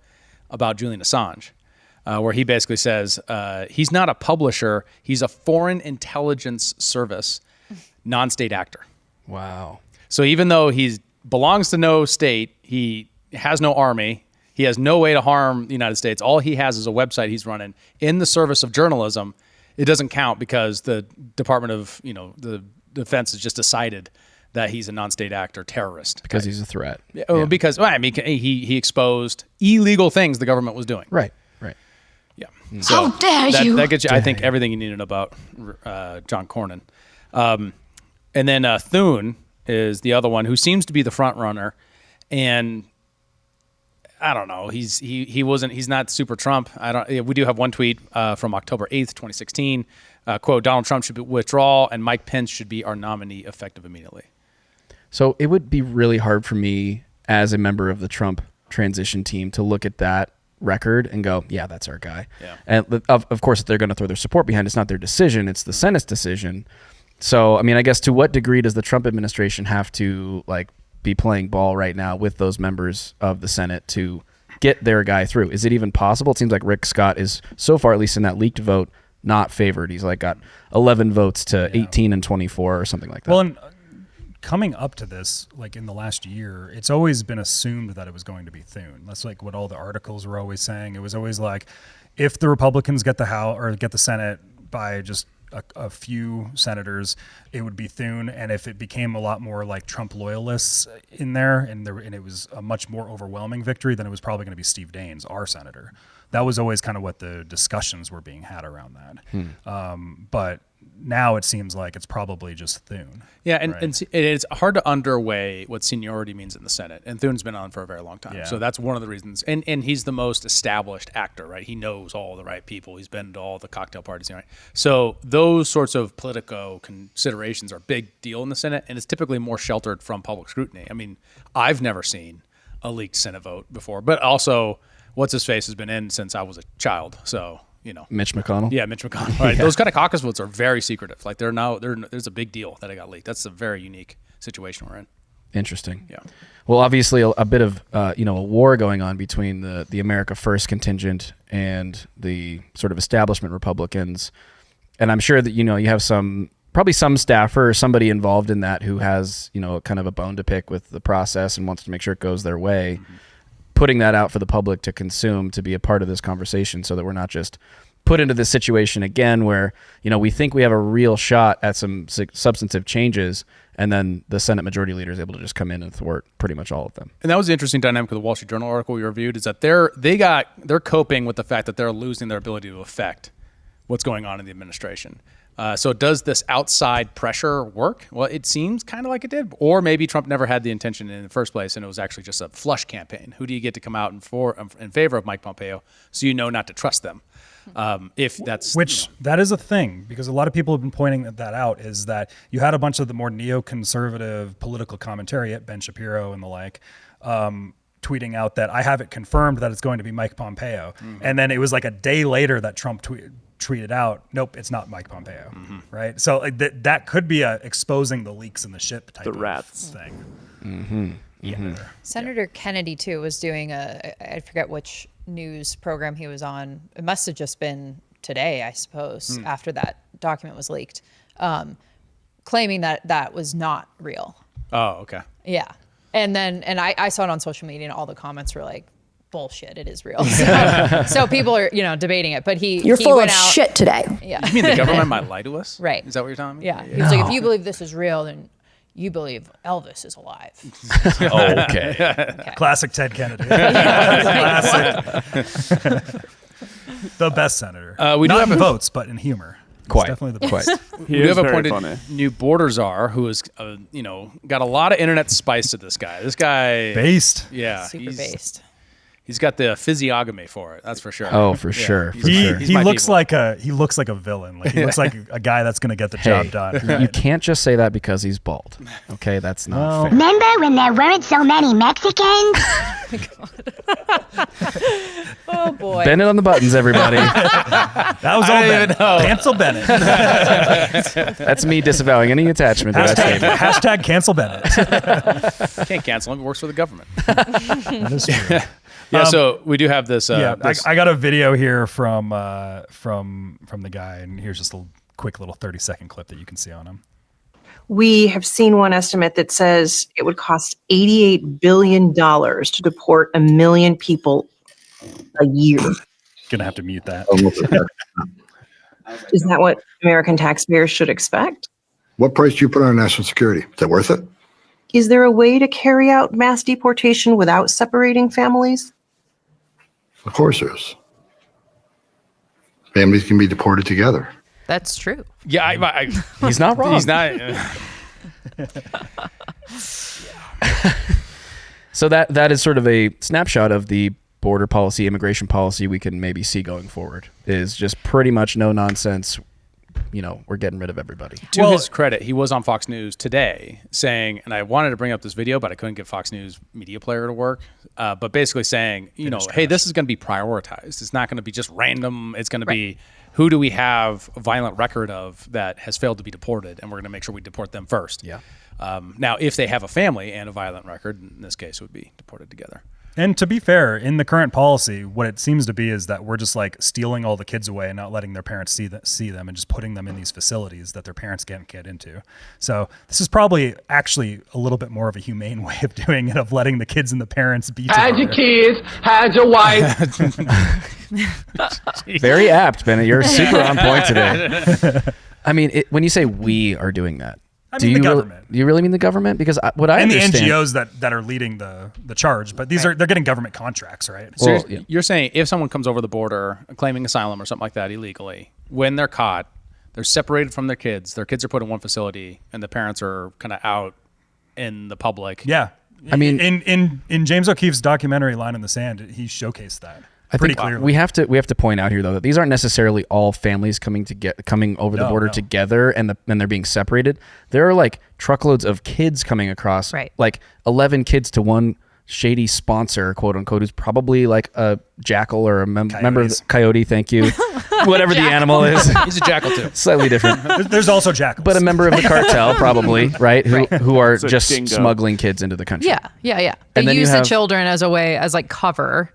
S3: about Julian Assange, where he basically says he's not a publisher, he's a foreign intelligence service non-state actor.
S2: Wow.
S3: So even though he belongs to no state, he has no army, he has no way to harm the United States. All he has is a website he's running in the service of journalism. It doesn't count because the Department of the Defense has just decided that he's a non-state actor terrorist.
S2: Because he's a threat.
S3: Yeah. Because he exposed illegal things the government was doing.
S2: Right.
S3: Yeah.
S8: How dare you?
S3: That gets you, I think, everything you needed about John Cornyn. And then Thune is the other one who seems to be the front runner, and I don't know. He's not super Trump. We do have one tweet from October 8th, 2016. Quote, Donald Trump should withdraw and Mike Pence should be our nominee effective immediately.
S2: So it would be really hard for me as a member of the Trump transition team to look at that record and go, yeah, that's our guy.
S3: Yeah.
S2: And of course, if they're going to throw their support behind, it's not their decision, it's the Senate's decision. So, I mean, I guess to what degree does the Trump administration have to be playing ball right now with those members of the Senate to get their guy through? Is it even possible? It seems like Rick Scott is, so far, at least in that leaked vote, not favored. He's got 11 votes to 18 and 24 or something like that.
S4: Well, and coming up to this, in the last year, it's always been assumed that it was going to be Thune. That's what all the articles were always saying. It was always if the Republicans get the House or get the Senate by just a few senators, it would be Thune. And if it became a lot more Trump loyalists in there, and it was a much more overwhelming victory, then it was probably going to be Steve Daines, our senator. That was always kind of what the discussions were being had around that. But now it seems like it's probably just Thune.
S3: Yeah, and it's hard to underweigh what seniority means in the Senate. And Thune's been on for a very long time. Yeah. So that's one of the reasons. And he's the most established actor, right? He knows all the right people. He's been to all the cocktail parties, right? So those sorts of political considerations are a big deal in the Senate, and it's typically more sheltered from public scrutiny. I mean, I've never seen a leaked Senate vote before, but also what's-his-face has been in since I was a child, so...
S2: Mitch McConnell.
S3: Yeah, Mitch McConnell. Right. Those kind of caucus votes are very secretive. There's a big deal that it got leaked. That's a very unique situation we're in.
S2: Interesting.
S3: Yeah.
S2: Well, obviously a bit of a war going on between the America First contingent and the sort of establishment Republicans, and I'm sure that you have probably some staffer or somebody involved in that who has kind of a bone to pick with the process and wants to make sure it goes their way. Mm-hmm. Putting that out for the public to consume, to be a part of this conversation, so that we're not just put into this situation again where we think we have a real shot at some substantive changes, and then the Senate Majority Leader is able to just come in and thwart pretty much all of them.
S3: And that was the interesting dynamic of the Wall Street Journal article we reviewed, is that they're coping with the fact that they're losing their ability to affect what's going on in the administration. So does this outside pressure work? Well, it seems kind of like it did. Or maybe Trump never had the intention in the first place, and it was actually just a flush campaign. Who do you get to come out in favor of Mike Pompeo so not to trust them? If that's...
S4: That is a thing, because a lot of people have been pointing that out, is that you had a bunch of the more neoconservative political commentary at Ben Shapiro and the like, tweeting out that I have it confirmed that it's going to be Mike Pompeo. Mm-hmm. And then it was a day later that Trump tweeted out, nope, it's not Mike Pompeo, right? So that could be exposing the leaks in the ship type of thing.
S2: Mm-hmm.
S4: Yeah.
S2: Mm-hmm.
S5: Senator Kennedy, too, was doing I forget which news program he was on. It must have just been today, I suppose, after that document was leaked, claiming that was not real.
S3: Oh, okay.
S5: Yeah. And I saw it on social media, and all the comments were like, bullshit, it is real. So people are, debating it. But
S8: You're full of shit today.
S5: Yeah.
S3: You mean the government might lie to us?
S5: Right.
S3: Is that what you're telling me?
S5: Yeah. He was like, if you believe this is real, then you believe Elvis is alive.
S2: Okay.
S4: Classic Ted Kennedy. The best senator.
S3: We do
S4: Not
S3: have
S4: in votes, but in humor.
S2: Quite.
S4: Definitely the best.
S3: We do have appointed new border czar who is, got a lot of internet spice to this guy. This guy...
S4: Based.
S3: Yeah.
S5: Super based.
S3: He's got the physiognomy for it. That's for sure.
S2: Oh, for sure.
S4: He looks like a villain. He looks like a guy that's going to get the job done.
S2: You can't just say that because he's bald. Okay, that's not fair.
S8: Remember when there weren't so many Mexicans?
S5: Oh boy.
S2: Bend it on the buttons, everybody.
S4: That was all Bennett. Cancel Bennett.
S2: That's me disavowing any attachment to that statement.
S4: Hashtag cancel Bennett.
S3: Can't cancel him. He works for the government.
S4: That is true.
S3: Yeah, so we do have this.
S4: I got a video here from the guy, and here's just a quick little 30-second clip that you can see on him.
S9: We have seen one estimate that says it would cost $88 billion to deport 1 million people a year.
S4: Gonna have to mute that.
S9: Is that what American taxpayers should expect?
S10: What price do you put on national security? Is that worth it?
S9: Is there a way to carry out mass deportation without separating families?
S10: Of course there is. Families can be deported together.
S5: That's true.
S3: Yeah,
S2: He's not wrong.
S3: he's not.
S2: So that is sort of a snapshot of the border policy, immigration policy we can maybe see going forward. Is just pretty much no nonsense. We're getting rid of everybody.
S3: To his credit, he was on Fox News today saying, and I wanted to bring up this video, but I couldn't get Fox News media player to work. But basically saying, hey, this is going to be prioritized. It's not going to be just random. It's going to be, who do we have a violent record of that has failed to be deported? And we're going to make sure we deport them first.
S2: Yeah.
S3: Now, if they have a family and a violent record, in this case, it would be deported together.
S4: And to be fair, in the current policy, what it seems to be is that we're just like stealing all the kids away and not letting their parents see them and just putting them in these facilities that their parents can't get into. So this is probably actually a little bit more of a humane way of doing it, of letting the kids and the parents be together.
S11: Had your kids, had your wife.
S2: Very apt, Bennett. You're super on point today. I mean, when you say we are doing that,
S4: I mean the government.
S2: Do you really mean the government? Because what I
S4: and
S2: understand,
S4: the NGOs that are leading the charge, but they're getting government contracts, right?
S3: So you're saying if someone comes over the border claiming asylum or something like that illegally, when they're caught, they're separated from their kids are put in one facility, and the parents are kind of out in the public.
S4: Yeah,
S2: I mean,
S4: in James O'Keefe's documentary "Line in the Sand," he showcased that.
S2: I
S4: pretty
S2: think
S4: clearly.
S2: we have to point out here though that these aren't necessarily all families coming over the border together and they're being separated. There are like truckloads of kids coming across, like 11 kids to one shady sponsor, quote unquote, who's probably like a jackal or a member of the coyote. Thank you, whatever the animal is.
S3: He's a jackal too.
S2: Slightly different.
S4: There's also jackals,
S2: but a member of the cartel, probably, right? Who are
S1: It's a
S2: just
S1: dingo.
S2: smuggling kids into the country.
S5: Yeah.
S2: And
S5: They
S2: then
S5: use the children as a way, as like cover.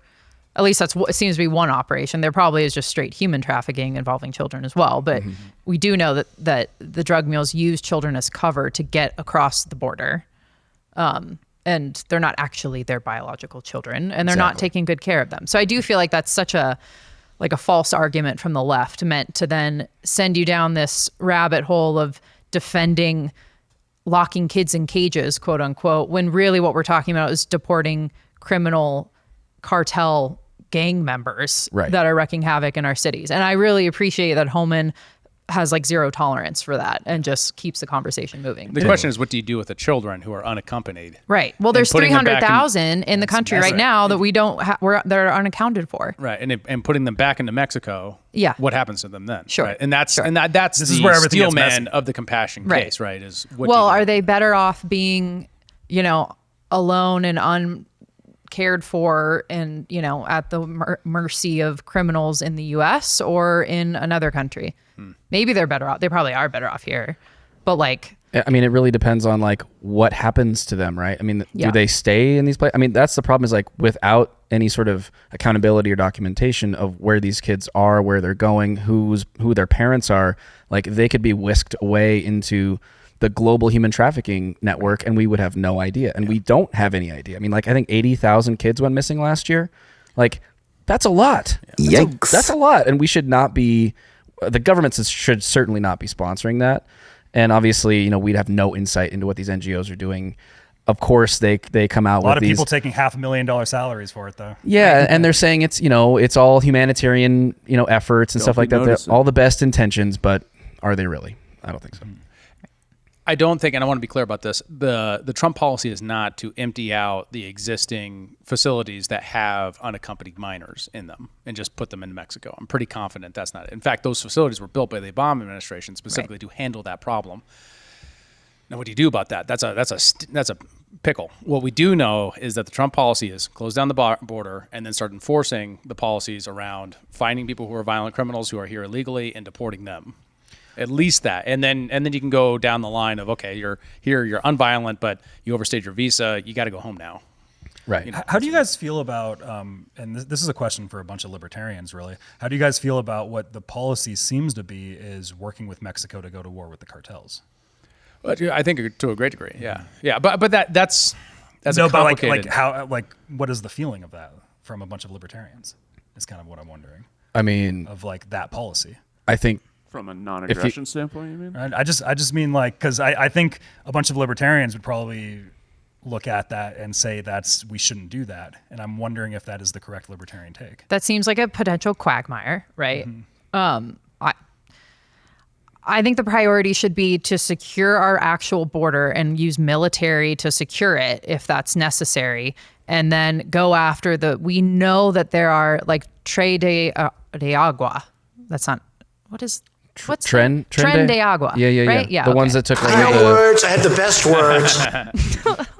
S5: At least that's what it seems to be one operation. There probably is just straight human trafficking involving children as well. But we do know that the drug mules use children as cover to get across the border. And they're not actually their biological children, and they're not taking good care of them. So I do feel like that's such a false argument from the left, meant to then send you down this rabbit hole of defending locking kids in cages, quote unquote, when really what we're talking about is deporting criminal cartel gang members that are wreaking havoc in our cities. And I really appreciate that Homan has like zero tolerance for that and just keeps the conversation moving.
S3: The question is, what do you do with the children who are unaccompanied?
S5: Right. Well, there's 300,000 in the country right now that we don't that are unaccounted for.
S3: Right. And putting them back into Mexico.
S5: Yeah.
S3: What happens to them then?
S5: Sure.
S3: Right? And that's
S4: This is
S3: the
S4: where everything gets
S3: steelman
S4: messy.
S3: of the compassion case, right? Is what
S5: well,
S3: do you do?
S5: are they better off being, alone and uncared for and, at the mercy of criminals in the US or in another country? Maybe they're better off. They probably are better off here. But
S2: I mean, it really depends on like what happens to them, right? I mean, do they stay in these places? I mean, that's the problem, is like without any sort of accountability or documentation of where these kids are, where they're going, who their parents are, like they could be whisked away into the global human trafficking network and we would have no idea. And we don't have any idea. I mean, like I think 80,000 kids went missing last year. Like that's a lot.
S12: Yikes.
S2: That's a lot. And we should not be, the governments should certainly not be sponsoring that. And obviously, we'd have no insight into what these NGOs are doing. Of course, they come out with
S4: a lot of
S2: these,
S4: people taking $500,000 salaries for it, though.
S2: Yeah, and they're saying it's all humanitarian efforts and stuff like that. They're all the best intentions, but are they really? I don't think so.
S3: I don't think, and I want to be clear about this, the Trump policy is not to empty out the existing facilities that have unaccompanied minors in them and just put them in Mexico. I'm pretty confident that's not it. In fact, those facilities were built by the Obama administration specifically to handle that problem. Now, what do you do about that? That's a pickle. What we do know is that the Trump policy is close down the border and then start enforcing the policies around finding people who are violent criminals who are here illegally and deporting them. At least that, and then you can go down the line of, okay, you're here, you're unviolent, but you overstayed your visa, you got to go home now.
S2: Right.
S4: How do you guys feel about, and this is a question for a bunch of libertarians, really. How do you guys feel about what the policy seems to be is working with Mexico to go to war with the cartels?
S3: Well, I think to a great degree, yeah. But that's
S4: no,
S3: a complicated.
S4: but what is the feeling of that from a bunch of libertarians? Is kind of what I'm wondering.
S2: I mean,
S4: of like that policy.
S2: I think.
S1: From a non-aggression standpoint, you mean?
S4: I just mean like, because I think a bunch of libertarians would probably look at that and say we shouldn't do that. And I'm wondering if that is the correct libertarian take.
S5: That seems like a potential quagmire, right? I think the priority should be to secure our actual border and use military to secure it if that's necessary. And then go after we know that there are like Tren de Agua. That's not, what's
S2: Tren
S5: de Agua.
S2: Yeah.
S5: Right? Yeah.
S2: The ones that took over
S12: words. I had the best words.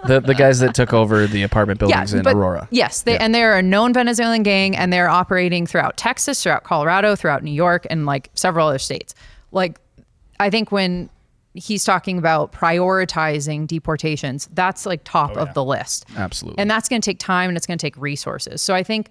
S2: the guys that took over the apartment buildings in Aurora.
S5: Yes, and they're a known Venezuelan gang, and they're operating throughout Texas, throughout Colorado, throughout New York, and like several other states. Like, I think when he's talking about prioritizing deportations, that's like top of the list.
S2: Absolutely.
S5: And that's going to take time and it's going to take resources. So I think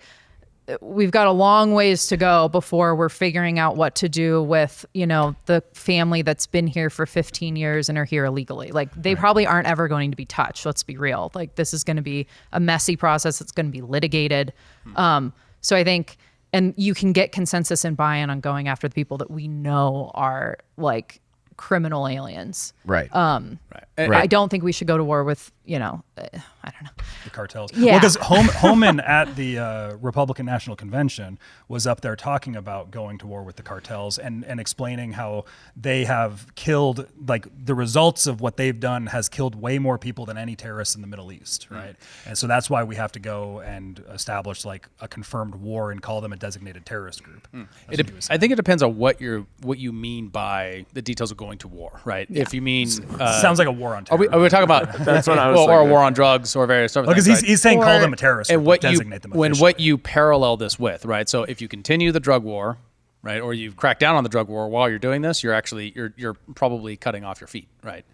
S5: we've got a long ways to go before we're figuring out what to do with, the family that's been here for 15 years and are here illegally. Like they probably aren't ever going to be touched. Let's be real. Like this is going to be a messy process. It's going to be litigated. So I think, and you can get consensus and buy-in on going after the people that we know are like criminal aliens.
S2: Right.
S5: I don't think we should go to war with, I don't know.
S4: The cartels.
S5: Yeah.
S4: Well, because Homan at the Republican National Convention was up there talking about going to war with the cartels and explaining how they have killed, like the results of what they've done has killed way more people than any terrorists in the Middle East, right? And so that's why we have to go and establish like a confirmed war and call them a designated terrorist group.
S3: I think it depends on what you mean by the details of going to war, right? Yeah. If you mean
S4: sounds like a war on terror.
S3: Are we talking about
S1: that's what I was
S3: or a war on drugs or various stuff?
S4: Because he's saying call them a terrorist
S3: and
S4: group, designate them officially.
S3: what you parallel this with, right? So if you continue the drug war, right, or you crack down on the drug war while you're doing this, you're probably cutting off your feet, right?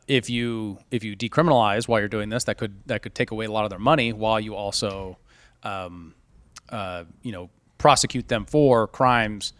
S3: If you decriminalize while you're doing this, that could take away a lot of their money while you also prosecute them for crimes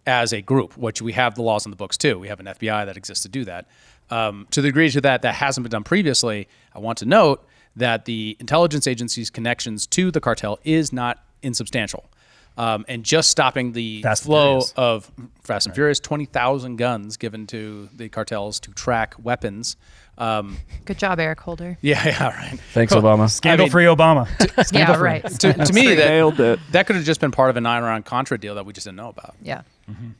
S3: as a group, which we have the laws in the books too. We have an FBI that exists to do that. To the degree to that hasn't been done previously, I want to note that the intelligence agency's connections to the cartel is not insubstantial. And just stopping the flow of Fast and Furious, 20,000 guns given to the cartels to track weapons.
S5: Good job, Eric Holder.
S3: Yeah, right.
S2: Thanks, Obama.
S4: Scandal-free Obama.
S5: Yeah, right.
S3: To me, that could have just been part of an Iran-Contra deal that we just didn't know about.
S5: Yeah.
S4: Mm-hmm.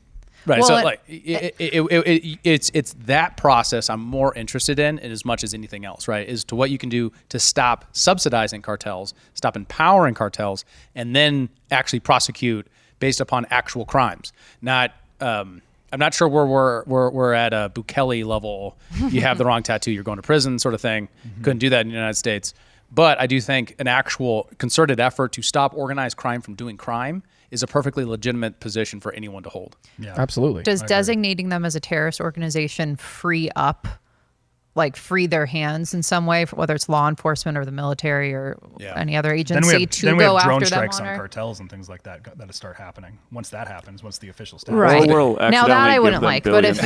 S3: Right. Well, so it's that process I'm more interested in as much as anything else, right? Is to what you can do to stop subsidizing cartels, stop empowering cartels, and then actually prosecute based upon actual crimes. Not I'm not sure we're at a Bukele level. You have the wrong tattoo, you're going to prison sort of thing. Mm-hmm. Couldn't do that in the United States. But I do think an actual concerted effort to stop organized crime from doing crime is a perfectly legitimate position for anyone to hold.
S2: Yeah, absolutely.
S5: Does designating them as a terrorist organization free their hands in some way, whether it's law enforcement or the military or any other agency to go after them?
S4: Then we have drone strikes on cartels and things like that that'll start happening. Once that happens, once the official status.
S5: Right.
S1: We'll
S5: now that I wouldn't like, but
S1: if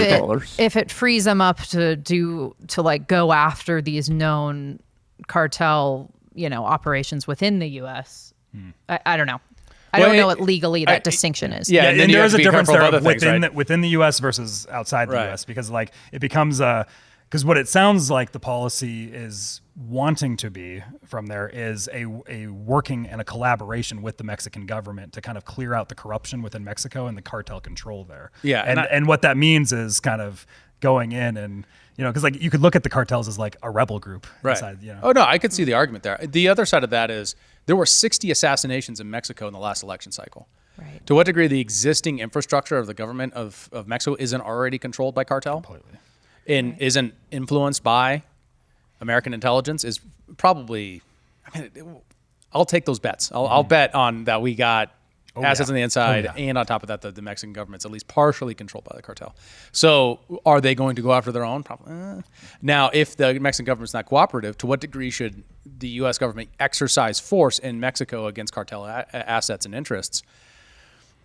S5: it frees them up to go after these known cartel, operations within the U.S. I don't know. I don't know what legally that distinction is.
S3: Yeah,
S4: and there is a difference there within the U.S. versus outside the U.S. because it becomes because what it sounds like the policy is wanting to be from there is a working and a collaboration with the Mexican government to kind of clear out the corruption within Mexico and the cartel control there.
S3: Yeah,
S4: and what that means is kind of going in and because you could look at the cartels as like a rebel group.
S3: Right.
S4: Inside,
S3: Oh no, I could see the argument there. The other side of that is there were 60 assassinations in Mexico in the last election cycle.
S5: Right.
S3: To what degree the existing infrastructure of the government of Mexico isn't already controlled by cartel?
S4: Completely.
S3: And isn't influenced by American intelligence is probably, I'll take those bets. I'll bet on that we got assets on the inside, and on top of that, the Mexican government's at least partially controlled by the cartel. So are they going to go after their own? Probably. Now, if the Mexican government's not cooperative, to what degree should the U.S. government exercise force in Mexico against cartel assets and interests?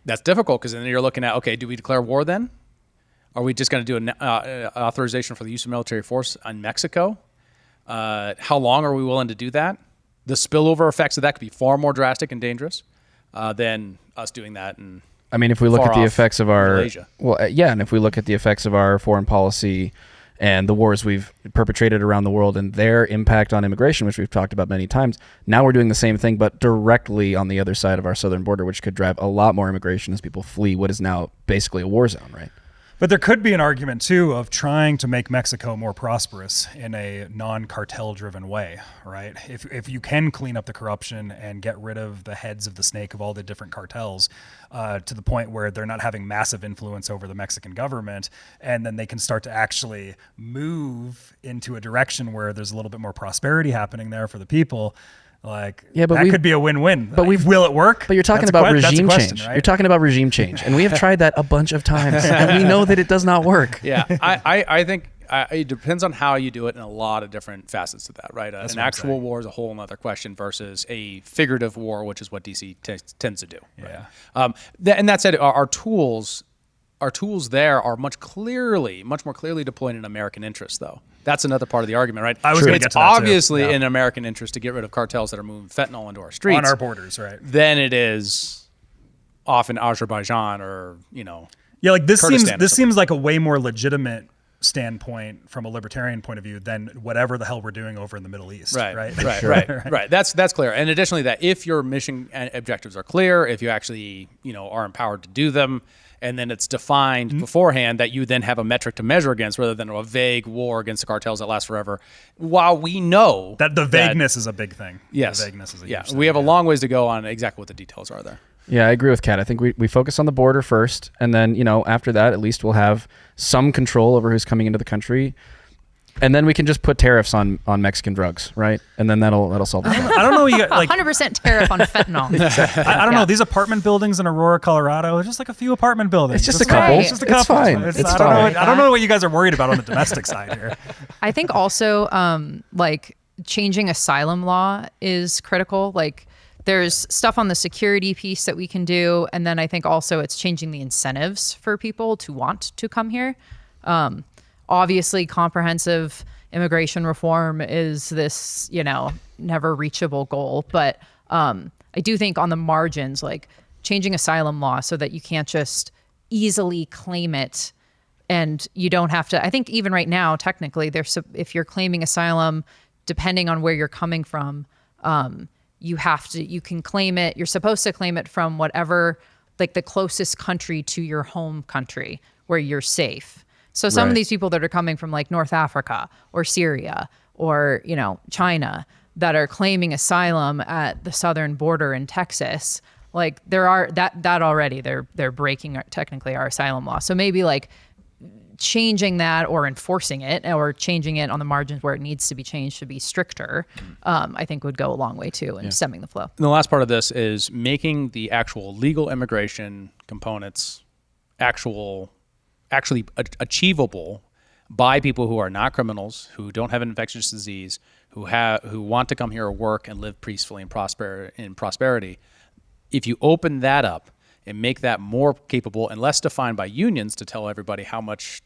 S3: That's difficult because then you're looking at, okay, do we declare war then? Are we just going to do an authorization for the use of military force on Mexico? How long are we willing to do that? The spillover effects of that could be far more drastic and dangerous than us doing that.
S2: If we look at the effects of our
S3: Malaysia.
S2: and if we look at the effects of our foreign policy and the wars we've perpetrated around the world and their impact on immigration, which we've talked about many times. Now we're doing the same thing, but directly on the other side of our southern border, which could drive a lot more immigration as people flee what is now basically a war zone, right?
S4: But there could be an argument, too, of trying to make Mexico more prosperous in a non-cartel driven way, right? If you can clean up the corruption and get rid of the heads of the snake of all the different cartels to the point where they're not having massive influence over the Mexican government, and then they can start to actually move into a direction where there's a little bit more prosperity happening there for the people. Like,
S2: yeah, but
S4: that could be a win-win.
S2: But
S4: will it work?
S2: But you're talking about regime change. Right? You're talking about regime change, and we have tried that a bunch of times, and we know that it does not work.
S3: Yeah, I think it depends on how you do it, and a lot of different facets to that, right? An actual war is a whole other question versus a figurative war, which is what DC tends to do.
S4: Yeah.
S3: Right? And that said, our tools there are much more clearly deployed in American interest, though. That's another part of the argument, right? It's obviously in American interest to get rid of cartels that are moving fentanyl into our streets.
S4: On our borders, right.
S3: Than it is often Azerbaijan or,
S4: Yeah, like this
S3: Kurdistan
S4: seems like a way more legitimate standpoint from a libertarian point of view than whatever the hell we're doing over in the Middle East. Right.
S3: That's clear. And additionally, that if your mission and objectives are clear, if you actually, are empowered to do them, and then it's defined beforehand that you then have a metric to measure against rather than a vague war against the cartels that lasts forever. While we know
S4: that the vagueness is a big thing.
S3: Yes.
S4: The vagueness is a huge thing.
S3: We have a long ways to go on exactly what the details are there.
S2: Yeah, I agree with Kat. I think we focus on the border first, and then, after that, at least we'll have some control over who's coming into the country. And then we can just put tariffs on Mexican drugs, right? And then that'll solve the problem.
S4: I don't know. You got, like
S5: 100% tariff on fentanyl.
S4: I don't know. These apartment buildings in Aurora, Colorado, just like a few apartment buildings.
S2: It's just a couple.
S4: It's just a couple.
S2: Fine. It's fine.
S4: I don't know what you guys are worried about on the domestic side here.
S5: I think also like changing asylum law is critical. Like there's stuff on the security piece that we can do. And then I think also it's changing the incentives for people to want to come here. Obviously, comprehensive immigration reform is this, never reachable goal. But I do think on the margins, like changing asylum law so that you can't just easily claim it and you don't have to. I think even right now, technically, if you're claiming asylum, depending on where you're coming from, you can claim it. You're supposed to claim it from whatever, like the closest country to your home country where you're safe. So some of these people that are coming from like North Africa or Syria or, China that are claiming asylum at the southern border in Texas, like there are that already they're breaking technically our asylum law. So maybe like changing that or enforcing it or changing it on the margins where it needs to be changed to be stricter, I think would go a long way too in stemming the flow.
S3: And the last part of this is making the actual legal immigration components actually achievable by people who are not criminals, who don't have an infectious disease, who want to come here or work and live peacefully and prosperity. If you open that up and make that more capable and less defined by unions to tell everybody how much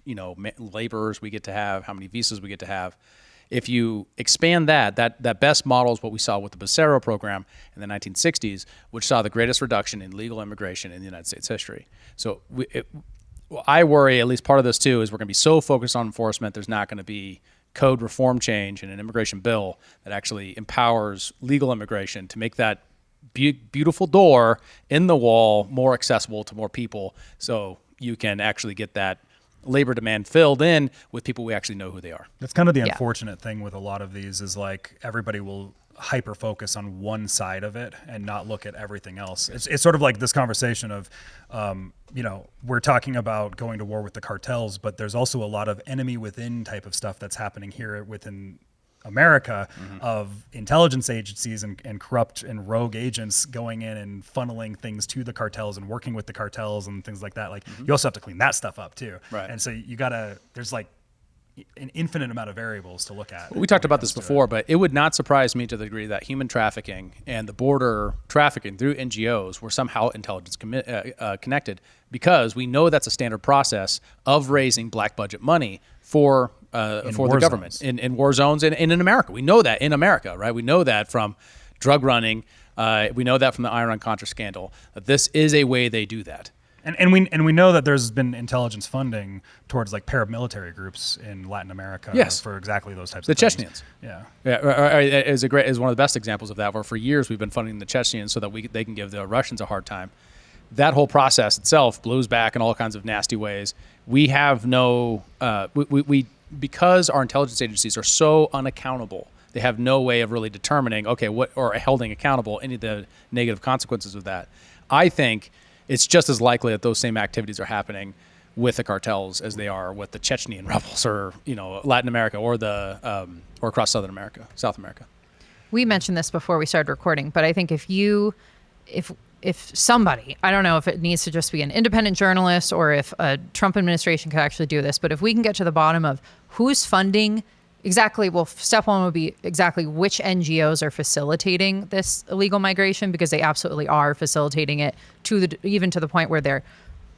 S3: laborers we get to have, how many visas we get to have. If you expand that best model is what we saw with the Becerra program in the 1960s, which saw the greatest reduction in legal immigration in the United States history. So I worry, at least part of this too, is we're going to be so focused on enforcement, there's not going to be code reform change in an immigration bill that actually empowers legal immigration to make that beautiful door in the wall more accessible to more people, so you can actually get that labor demand filled in with people we actually know who they are.
S4: That's kind of the unfortunate thing with a lot of these is like everybody will hyper focus on one side of it and not look at everything else. It's sort of like this conversation of, we're talking about going to war with the cartels, but there's also a lot of enemy within type of stuff that's happening here within America of intelligence agencies and corrupt and rogue agents going in and funneling things to the cartels and working with the cartels and things like that. Like you also have to clean that stuff up too. Right. And so there's like an infinite amount of variables to look at.
S3: We talked about this before, but it would not surprise me to the degree that human trafficking and the border trafficking through NGOs were somehow intelligence connected, because we know that's a standard process of raising black budget money for the government in war zones and in America. We know that in America, right? We know that from drug running. We know that from the Iran-Contra scandal. That this is a way they do that.
S4: And we know that there's been intelligence funding towards like paramilitary groups in Latin America for exactly those types of things.
S3: The Chechens.
S4: Yeah.
S3: Is one of the best examples of that, where for years we've been funding the Chechens so that they can give the Russians a hard time. That whole process itself blows back in all kinds of nasty ways. We have no because our intelligence agencies are so unaccountable. They have no way of really determining or holding accountable any of the negative consequences of that. I think it's just as likely that those same activities are happening with the cartels as they are with the Chechnyan rebels, or Latin America, or or across South America.
S5: We mentioned this before we started recording, but I think if somebody, I don't know if it needs to just be an independent journalist or if a Trump administration could actually do this, but if we can get to the bottom of who's funding exactly, well, step one would be exactly which NGOs are facilitating this illegal migration, because they absolutely are facilitating it even to the point where they're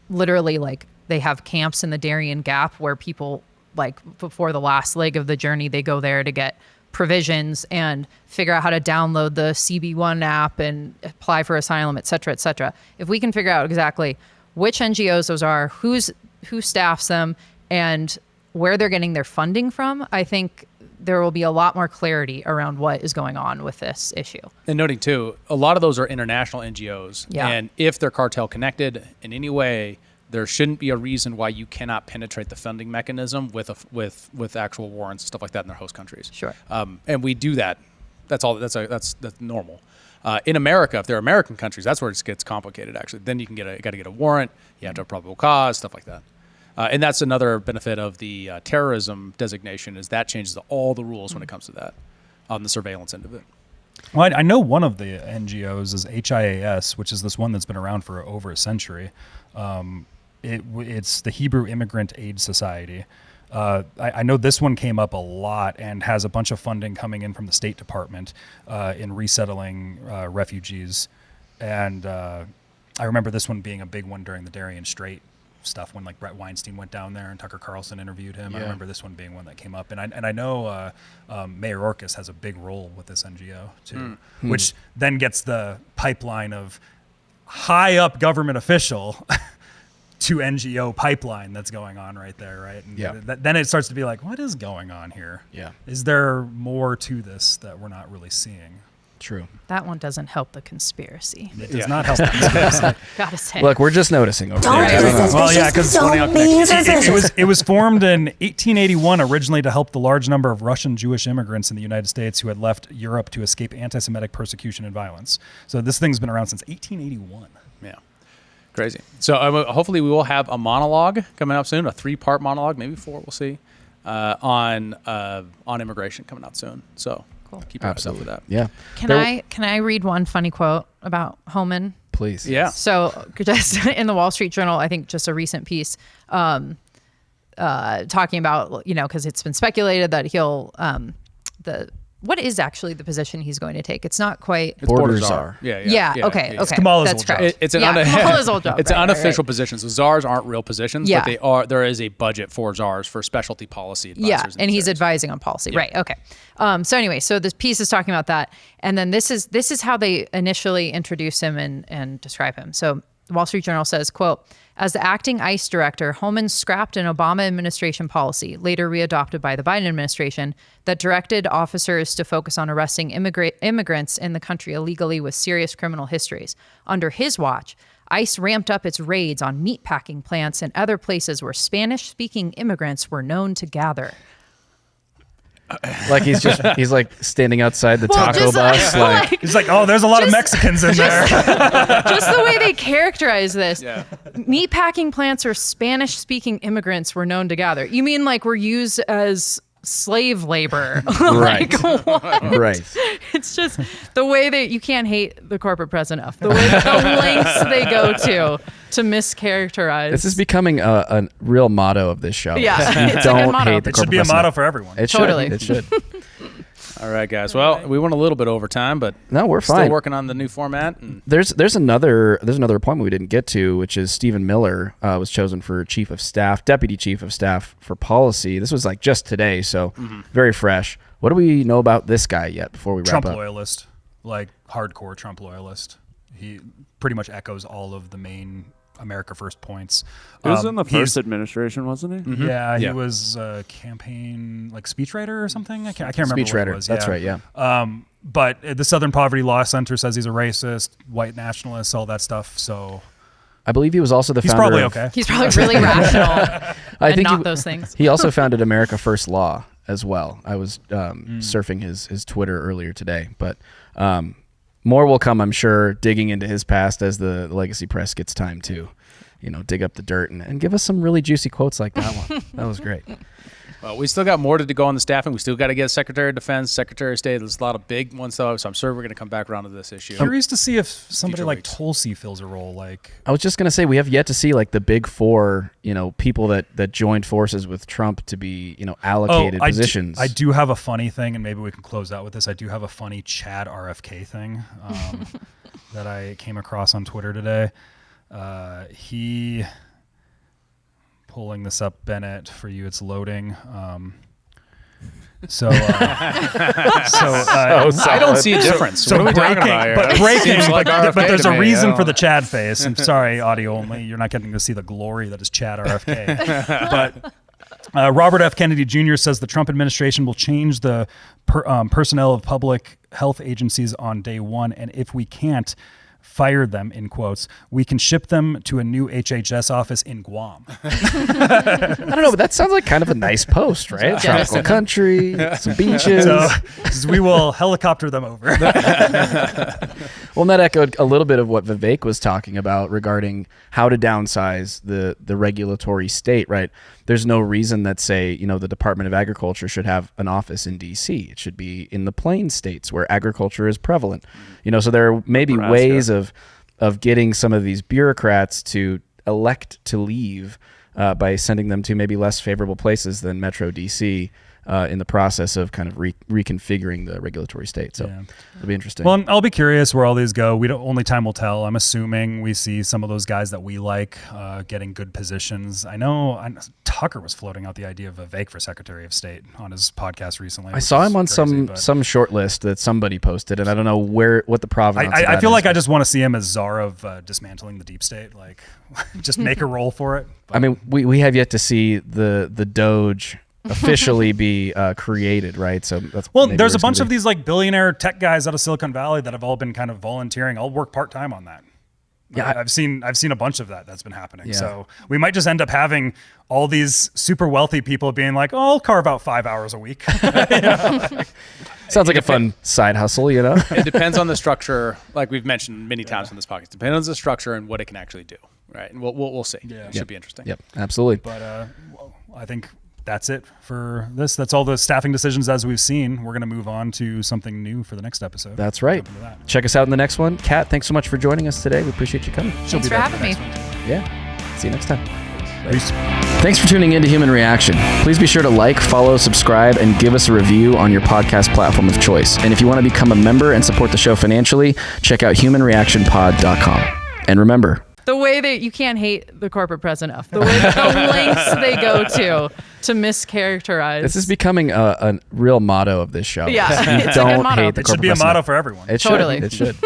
S5: literally like, they have camps in the Darien Gap where people, like, before the last leg of the journey, they go there to get provisions and figure out how to download the CB1 app and apply for asylum, et cetera, et cetera. If we can figure out exactly which NGOs those are, who staffs them, and where they're getting their funding from, I think there will be a lot more clarity around what is going on with this issue. And
S3: noting too, a lot of those are international NGOs.
S5: Yeah.
S3: And if they're cartel connected in any way, there shouldn't be a reason why you cannot penetrate the funding mechanism with actual warrants and stuff like that in their host countries.
S5: Sure.
S3: And we do that. That's normal. In America, if they're American countries, that's where it gets complicated. Actually, then you got to get a warrant. You have to have probable cause, stuff like that. And that's another benefit of the terrorism designation, is that changes all the rules when it comes to that on the surveillance end of it.
S4: Well, I know one of the NGOs is HIAS, which is this one that's been around for over a century. It's the Hebrew Immigrant Aid Society. I know this one came up a lot and has a bunch of funding coming in from the State Department in resettling refugees. And I remember this one being a big one during the Darien Strait stuff, when like Brett Weinstein went down there and Tucker Carlson interviewed him. Yeah. I remember this one being one that came up, and I know Mayor Orcus has a big role with this NGO too, which then gets the pipeline of high up government official to NGO pipeline that's going on right there, right? And then it starts to be like, what is going on here? Yeah, is there more to this that we're not really seeing?
S2: True.
S5: That one doesn't help the conspiracy.
S4: It does not help the conspiracy.
S5: Gotta say.
S2: Look, we're just noticing over there.
S4: Well, yeah, because it was formed in 1881 originally to help the large number of Russian Jewish immigrants in the United States who had left Europe to escape anti-Semitic persecution and violence. So this thing's been around since 1881.
S3: Yeah. Crazy. So hopefully we will have a monologue coming up soon, a 3-part monologue, maybe 4, we'll see, on immigration coming out soon. So cool. Keep your eyes out for that.
S2: Yeah.
S5: Can I read one funny quote about Homan?
S2: Please.
S3: Yeah.
S5: So just in the Wall Street Journal, I think just a recent piece talking about, because it's been speculated that he'll what is actually the position he's going to take? It's not quite
S2: border czar.
S5: Yeah. Okay.
S4: It's Kamala's
S5: That's
S4: old job.
S5: correct.
S3: It's
S5: Kamala's old job.
S3: It's
S5: right,
S3: an unofficial
S5: right.
S3: position. So czars aren't real positions,
S5: Yeah.
S3: but there is a budget for czars for specialty policy advisors.
S5: Yeah, and he's advising on policy. Yeah. Right. Okay. So anyway, so this piece is talking about that, and then this is how they initially introduce him and describe him. So the Wall Street Journal says, quote, as the acting ICE director, Homan scrapped an Obama administration policy, later readopted by the Biden administration, that directed officers to focus on arresting immigrants in the country illegally with serious criminal histories. Under his watch, ICE ramped up its raids on meatpacking plants and other places where Spanish-speaking immigrants were known to gather.
S2: Like he's like standing outside the taco bus.
S4: He's like, oh, there's a lot of Mexicans in there.
S5: Just the way they characterize this. Yeah. Meatpacking plants or Spanish-speaking immigrants were known to gather. You mean like were used as slave labor?
S2: Right.
S5: What?
S2: Right.
S5: It's just the way that you can't hate the corporate press enough. The lengths they go to mischaracterize.
S2: This is becoming a real motto of this show.
S5: Yeah,
S2: you
S5: it's
S2: don't
S5: a good motto.
S2: hate the
S4: It should be a motto for everyone.
S2: It
S5: totally.
S2: should.
S3: All right, guys. Well, we went a little bit over time, but
S2: no, we're
S3: still
S2: fine.
S3: working on the new format. And
S2: there's another appointment we didn't get to, which is Stephen Miller was chosen for Deputy Chief of Staff for Policy. This was like just today, so very fresh. What do we know about this guy yet before we wrap up?
S4: Trump loyalist, like hardcore Trump loyalist. He pretty much echoes all of the main America First points.
S1: He was in the
S4: he's-
S1: first administration, wasn't he?
S4: Yeah, he
S3: Yeah.
S4: was a campaign like speechwriter or something. I can't remember what
S2: Speechwriter.
S4: it was.
S2: That's right, yeah.
S4: But the Southern Poverty Law Center says he's a racist, white nationalist, all that stuff. So
S2: I believe he was also the
S4: he's
S2: founder
S4: probably
S2: of,
S4: okay.
S5: He's probably really rational and
S2: think
S5: not
S2: he-
S5: those things.
S2: He also founded America First Law as well. I was surfing his Twitter earlier today, but more will come, I'm sure, digging into his past as the Legacy Press gets time to, dig up the dirt and give us some really juicy quotes like that one. That was great.
S3: Well, we still got more to go on the staffing. We still got to get Secretary of Defense, Secretary of State. There's a lot of big ones, though, so I'm sure we're going to come back around to this issue.
S4: Curious to see if somebody
S3: Future
S4: like
S3: weeks.
S4: Tulsi fills a role. Like,
S2: I was just gonna say we have yet to see like the big four, people that joined forces with Trump to be, allocated positions.
S4: I do have a funny thing, and maybe we can close out with this. I do have a funny Chad RFK thing that I came across on Twitter today. He pulling this up, Bennett, for you. It's loading.
S3: I don't see a difference.
S4: So
S3: What are we talking
S4: breaking,
S3: about here?
S4: but
S3: That
S4: breaking,
S3: seems like RFK
S4: but there's
S3: to
S4: a
S3: me.
S4: reason
S3: I
S4: for the
S3: don't-
S4: Chad face. I'm sorry, audio only. You're not getting to see the glory that is Chad RFK. But Robert F. Kennedy Jr. says the Trump administration will change the personnel of public health agencies on day one, and if we can't fire them, in quotes, we can ship them to a new HHS office in Guam.
S2: I don't know, but that sounds like kind of a nice post, right? Tropical country, some beaches.
S4: So we will helicopter them over.
S2: Well, and that echoed a little bit of what Vivek was talking about regarding how to downsize the regulatory state, right? There's no reason that, say, the Department of Agriculture should have an office in D.C. It should be in the Plains states where agriculture is prevalent. So there are maybe ways of getting some of these bureaucrats to elect to leave by sending them to maybe less favorable places than Metro D.C. In the process of kind of reconfiguring the regulatory state. So it'll be interesting.
S4: Well, I'll be curious where all these go. Only time will tell. I'm assuming we see some of those guys that we like getting good positions. I know Tucker was floating out the idea of Vivek for Secretary of State on his podcast recently.
S2: I saw him on some short list that somebody posted, and I don't know what the provenance.
S4: I feel like I just want to see him as czar of dismantling the deep state. Like, just make a role for it. But
S2: I mean, we have yet to see the Doge officially be created, right? So that's
S4: there's a bunch of these like billionaire tech guys out of Silicon Valley that have all been kind of volunteering. I'll work part-time on that. Yeah, I've seen a bunch of that's been happening.
S2: Yeah.
S4: So we might just end up having all these super wealthy people being like, "Oh, I'll carve out 5 hours a week."
S2: Sounds like a fun side hustle,
S3: It depends on the structure, like we've mentioned many times on this podcast. Depends on the structure and what it can actually do, right? And we'll see.
S4: Yeah.
S3: It should be interesting.
S2: Yep, absolutely.
S4: But I think that's it for this. That's all the staffing decisions as we've seen. We're going to move on to something new for the next episode.
S2: That's right. Check us out in the next one. Kat, thanks so much for joining us today. We appreciate you coming.
S5: Thanks for having me.
S2: Yeah. See you next time.
S4: Peace.
S2: Thanks for tuning in to Human Reaction. Please be sure to like, follow, subscribe, and give us a review on your podcast platform of choice. And if you want to become a member and support the show financially, check out humanreactionpod.com. And remember,
S5: The way you can't hate the corporate press enough. The lengths they go to mischaracterize.
S2: this is becoming a real motto of this show.
S5: Yeah,
S2: You
S5: it's a good
S2: don't
S5: motto.
S2: hate the
S4: It should be a
S2: corporate press
S4: motto
S2: enough.
S4: for everyone.
S2: It should.
S5: Totally.
S2: It should.